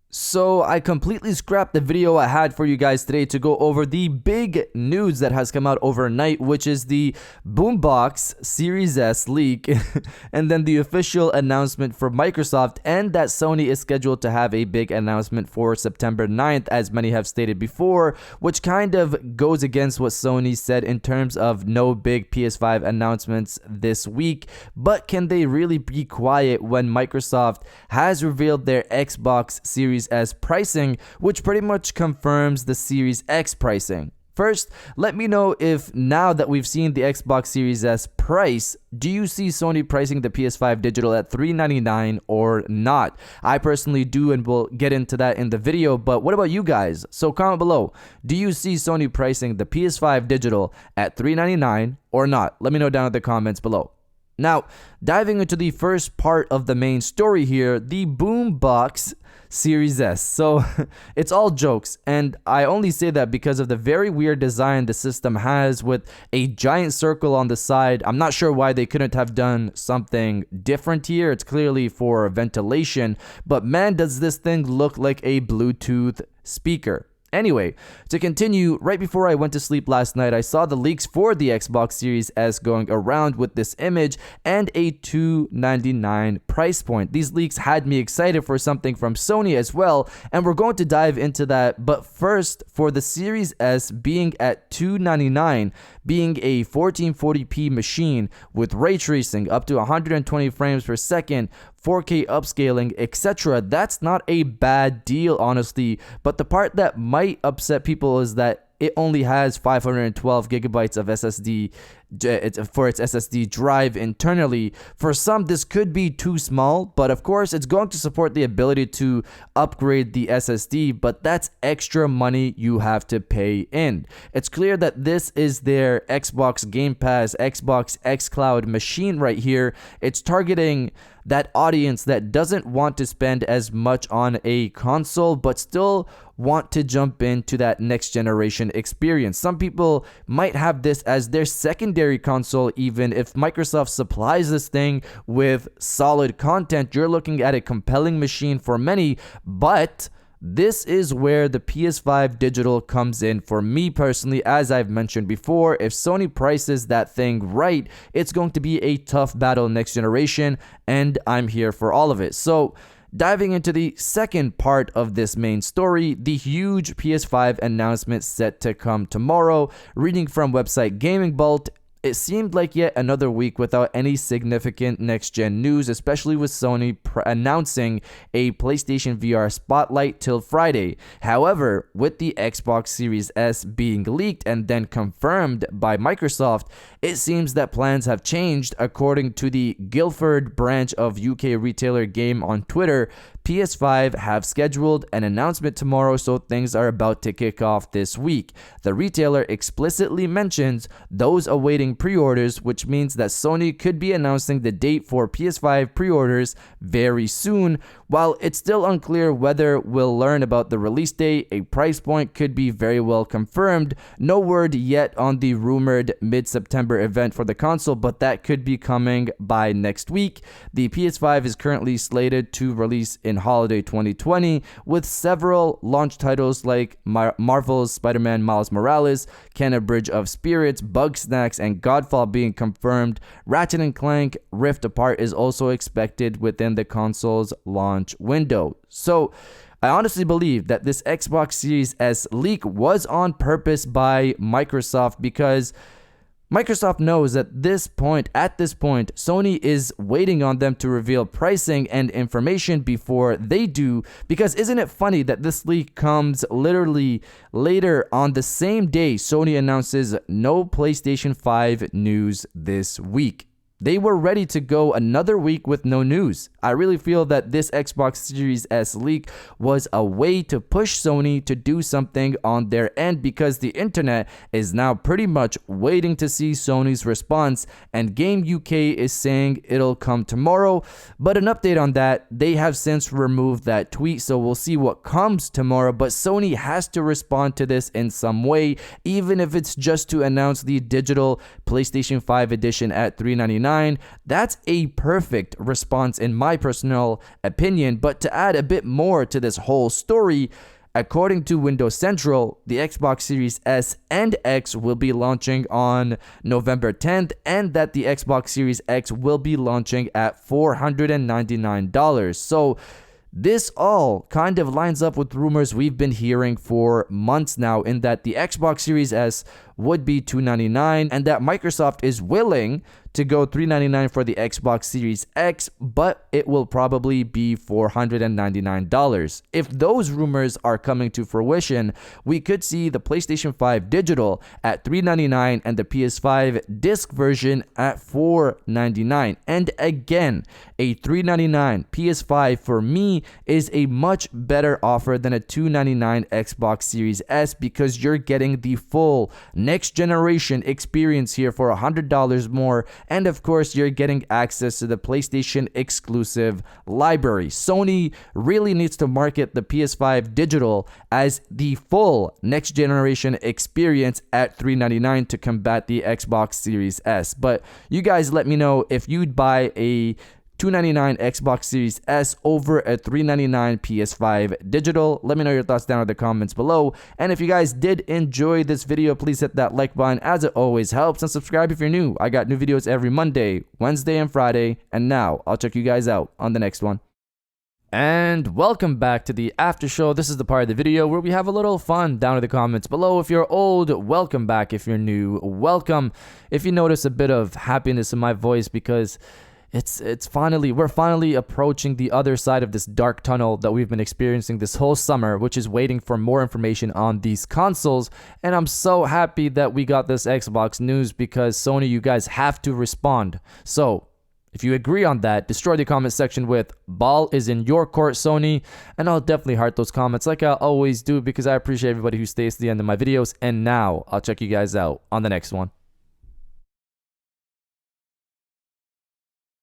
So I completely scrapped the video I had for you guys today to go over the big news that has come out overnight, which is the Boombox Series S leak and then the official announcement for Microsoft, and that Sony is scheduled to have a big announcement for September 9th, as many have stated before, which kind of goes against what Sony said in terms of no big PS5 announcements this week. But can they really be quiet when Microsoft has revealed their Xbox Series S pricing, which pretty much confirms the Series X pricing? First, let me know if now that we've seen the Xbox Series S price, do you see Sony pricing the PS5 digital at $399 or not? I personally do, and we'll get into that in the video, but what about you guys? So comment below. Do you see Sony pricing the PS5 digital at $399 or not? Let me know down in the comments below. Now, diving into the first part of the main story here, the Boombox Series S. So it's all jokes, and I only say that because of the very weird design the system has with a giant circle on the side. I'm not sure why they couldn't have done something different here. It's clearly for ventilation, but man, does this thing look like a Bluetooth speaker. Anyway, to continue, right before I went to sleep last night, I saw the leaks for the Xbox Series S going around with this image and a $299 price point. These leaks had me excited for something from Sony as well, and we're going to dive into that. But first, for the Series S being at $299, being a 1440p machine with ray tracing up to 120 frames per second, 4K upscaling, etc. That's not a bad deal, honestly. But the part that might upset people is that it only has 512 gigabytes of SSD for its SSD drive internally. For some, this could be too small, but of course, it's going to support the ability to upgrade the SSD, but that's extra money you have to pay in. It's clear that this is their Xbox Game Pass, Xbox xCloud machine right here. It's targeting that audience that doesn't want to spend as much on a console, but still want to jump into that next generation experience. Some people might have this as their secondary console. Even if Microsoft supplies this thing with solid content, you're looking at a compelling machine for many. But this is where the PS5 digital comes in for me personally. As I've mentioned before, if Sony prices that thing right, it's going to be a tough battle next generation, and I'm here for all of it. So diving into the second part of this main story, the huge PS5 announcement set to come tomorrow. Reading from website Gaming Bolt, it seemed like yet another week without any significant next-gen news, especially with Sony announcing a PlayStation VR Spotlight till Friday. However, with the Xbox Series S being leaked and then confirmed by Microsoft, it seems that plans have changed. According to the Guildford branch of UK retailer Game on Twitter, PS5 have scheduled an announcement tomorrow, so things are about to kick off this week. The retailer explicitly mentions those awaiting pre-orders, which means that Sony could be announcing the date for PS5 pre-orders very soon. While it's still unclear whether we'll learn about the release date, a price point could be very well confirmed. No word yet on the rumored mid-September event for the console, but that could be coming by next week. The PS5 is currently slated to release in holiday 2020, with several launch titles like Marvel's Spider-Man Miles Morales, Kena Bridge of Spirits, Bugsnax, and Godfall being confirmed. Ratchet & Clank Rift Apart is also expected within the console's launch window. So I honestly believe that this Xbox Series S leak was on purpose by Microsoft, because Microsoft knows that at this point, Sony is waiting on them to reveal pricing and information before they do. Because isn't it funny that this leak comes literally later on the same day Sony announces no PlayStation 5 news this week? They were ready to go another week with no news. I really feel that this Xbox Series S leak was a way to push Sony to do something on their end, because the internet is now pretty much waiting to see Sony's response, and Game UK is saying it'll come tomorrow. But an update on that, they have since removed that tweet, so we'll see what comes tomorrow. But Sony has to respond to this in some way, even if it's just to announce the digital PlayStation 5 edition at $399. $399. That's a perfect response in my personal opinion. But to add a bit more to this whole story, according to Windows Central, the Xbox Series S and X will be launching on November 10th, and that the Xbox Series X will be launching at $499. So this all kind of lines up with rumors we've been hearing for months now, in that the Xbox Series S would be $299 and that Microsoft is willing to go $399 for the Xbox Series X, but it will probably be $499. If those rumors are coming to fruition, we could see the PlayStation 5 digital at $399 and the PS5 disc version at $499. And again, a $399 PS5 for me is a much better offer than a $299 Xbox Series S, because you're getting the full next generation experience here for $100 more, and of course you're getting access to the PlayStation exclusive library. Sony really needs to market the PS5 digital as the full next generation experience at $399 to combat the Xbox Series S. But you guys let me know if you'd buy a $299 Xbox Series S over a $399 PS5 digital. Let me know your thoughts down in the comments below. And if you guys did enjoy this video, please hit that like button as it always helps, and subscribe if you're new. I got new videos every Monday, Wednesday, and Friday. And now I'll check you guys out on the next one. And welcome back to the after show. This is the part of the video where we have a little fun down in the comments below. If you're old, welcome back. If you're new, welcome. If you notice a bit of happiness in my voice, because we're finally approaching the other side of this dark tunnel that we've been experiencing this whole summer, which is waiting for more information on these consoles. And I'm so happy that we got this Xbox news, because Sony, you guys have to respond. So if you agree on that, destroy the comment section with "ball is in your court, Sony," and I'll definitely heart those comments like I always do, because I appreciate everybody who stays to the end of my videos. And now I'll check you guys out on the next one.